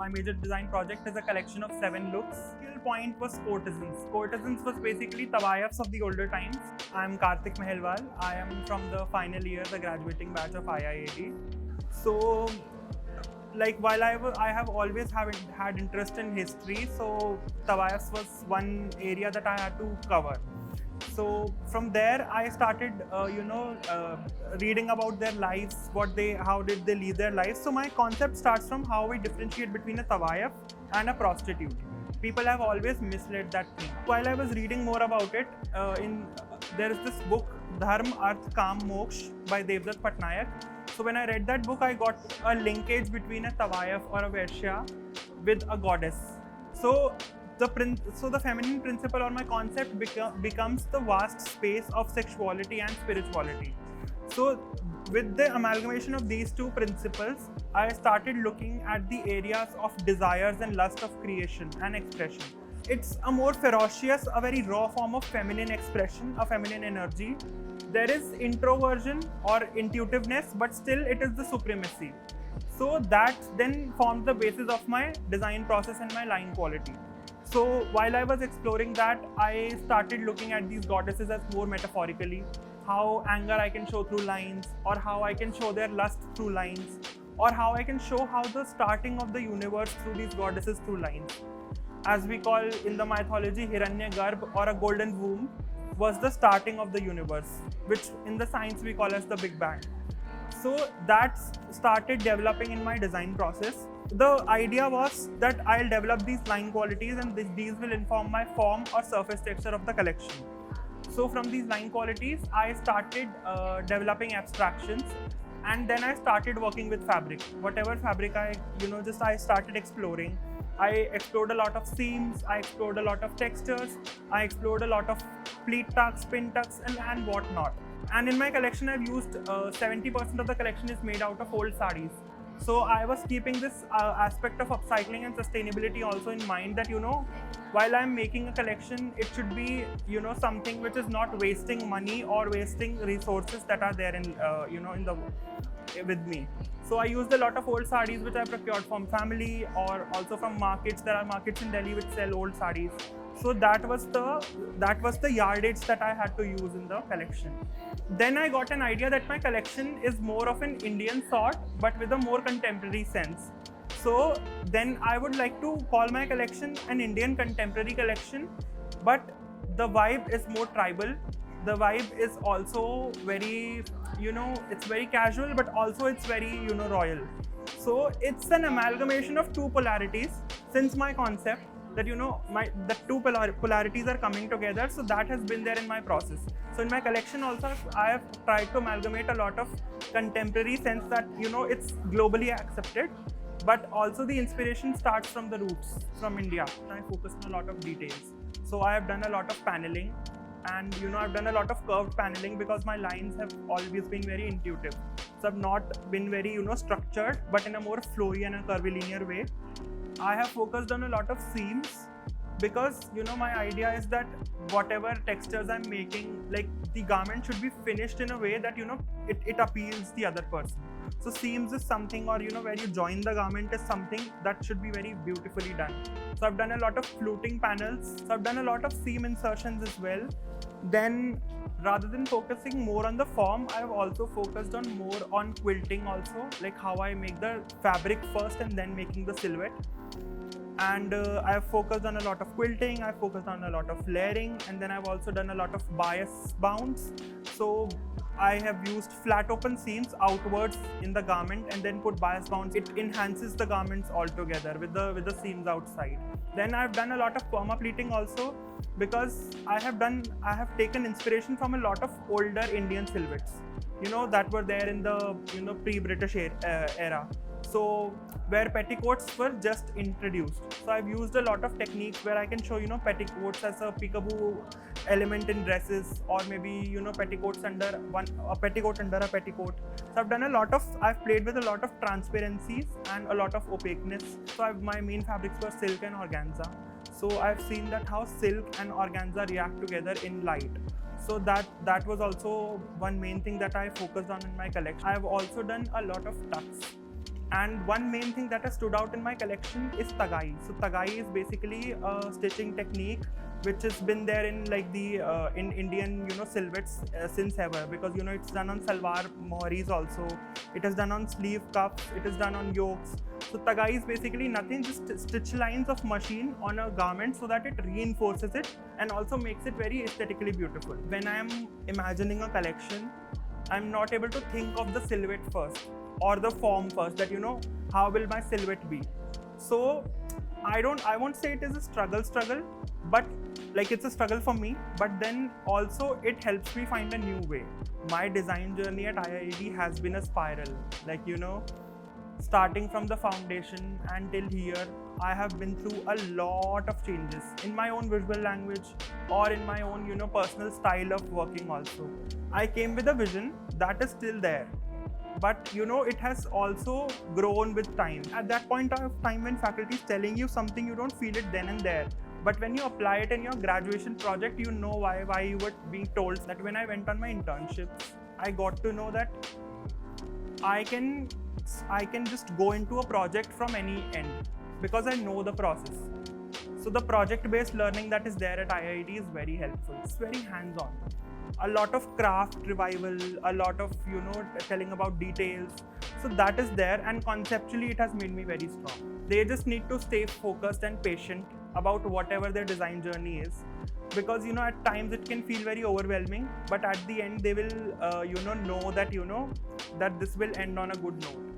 my major design project is a collection of 7 looks. The real point was courtesans. Courtesans was basically tawayafs of the older times. I am Kartik Mahalwal. I am from the final year, the graduating batch of IIAD. So, like while I have always had interest in history, so tawayafs was one area that I had to cover. So from there I started reading about their lives, how did they lead their lives. So my concept starts from how we differentiate between a tawayaf and a prostitute. People have always misled that thing. While I was reading more about it, there is this book Dharma, Arth, Kam, Moksh by Devdutt Patnaik. So when I read that book, I got a linkage between a tawayaf or a Vaishya with a goddess. So the feminine principle or my concept becomes the vast space of sexuality and spirituality. So with the amalgamation of these two principles, I started looking at the areas of desires and lust of creation and expression. It's a more ferocious, a very raw form of feminine expression, a feminine energy. There is introversion or intuitiveness, but still it is the supremacy. So that then formed the basis of my design process and my line quality. So while I was exploring that, I started looking at these goddesses as more metaphorically, how anger I can show through lines, or how I can show their lust through lines, or how I can show how the starting of the universe through these goddesses through lines. As we call in the mythology, Hiranyagarbha or a golden womb was the starting of the universe, which in the science we call as the Big Bang. So that started developing in my design process. The idea was that I'll develop these line qualities and these will inform my form or surface texture of the collection. So from these line qualities, I started developing abstractions, and then I started working with fabric. Whatever fabric I started exploring. I explored a lot of seams, I explored a lot of textures, I explored a lot of pleat tucks, pin tucks and whatnot. And in my collection, I've used 70% of the collection is made out of old sarees. So I was keeping this aspect of upcycling and sustainability also in mind, that while I'm making a collection, it should be something which is not wasting money or wasting resources that are there in with me. So I used a lot of old sarees which I procured from family or also from markets. There are markets in Delhi which sell old sarees. So that was the yardage that I had to use in the collection. Then I got an idea that my collection is more of an Indian sort, but with a more contemporary sense. So then I would like to call my collection an Indian contemporary collection, but the vibe is more tribal. The vibe is also very, it's very casual, but also it's very, royal. So it's an amalgamation of two polarities. Since my concept that the two polarities are coming together, so that has been there in my process. So in my collection also, I have tried to amalgamate a lot of contemporary sense that it's globally accepted, but also the inspiration starts from the roots, from India. I focus on a lot of details. So I have done a lot of paneling, and I've done a lot of curved paneling because my lines have always been very intuitive. So I've not been very structured, but in a more flowy and a curvilinear way. I have focused on a lot of seams because my idea is that whatever textures I'm making, like the garment should be finished in a way that it appeals the other person. So seams is something, or where you join the garment is something that should be very beautifully done. So I've done a lot of fluting panels. So I've done a lot of seam insertions as well. Then rather than focusing more on the form, I've also focused on more on quilting also, like how I make the fabric first and then making the silhouette. And I've focused on a lot of quilting, I've focused on a lot of layering, and then I've also done a lot of bias bounds. So I have used flat open seams outwards in the garment and then put bias bounds. It enhances the garments altogether with the seams outside. Then I've done a lot of perma pleating also, because I have taken inspiration from a lot of older Indian silhouettes, that were there in the pre-British era. So where petticoats were just introduced. So I've used a lot of techniques where I can show petticoats as a peekaboo element in dresses, or maybe petticoats under a petticoat under a petticoat. So I've played with a lot of transparencies and a lot of opaqueness. So my main fabrics were silk and organza. So I've seen that how silk and organza react together in light. So that was also one main thing that I focused on in my collection. I've also done a lot of tucks. And one main thing that has stood out in my collection is tagai. So tagai is basically a stitching technique which has been there in like the in Indian silhouettes since ever, because it's done on salwar moharis also. It is done on sleeve cuffs. It is done on yokes. So tagai is basically nothing, just stitch lines of machine on a garment so that it reinforces it and also makes it very aesthetically beautiful. When I am imagining a collection, I'm not able to think of the silhouette first or the form first, that how will my silhouette be. So I won't say it is a struggle, but like it's a struggle for me, but then also it helps me find a new way. My design journey at IIAD has been a spiral, like starting from the foundation until here. I have been through a lot of changes in my own visual language or in my own personal style of working also. I came with a vision that is still there, but it has also grown with time. At that point of time when faculty is telling you something, you don't feel it then and there, but when you apply it in your graduation project, you know why you were being told. That when I went on my internships, I got to know that I can just go into a project from any end because I know the process. So the project-based learning that is there at IIT is very helpful. It's very hands-on. A lot of craft revival, a lot of telling about details. So that is there, and conceptually it has made me very strong. They just need to stay focused and patient about whatever their design journey is, because at times it can feel very overwhelming, but at the end they will know that that this will end on a good note.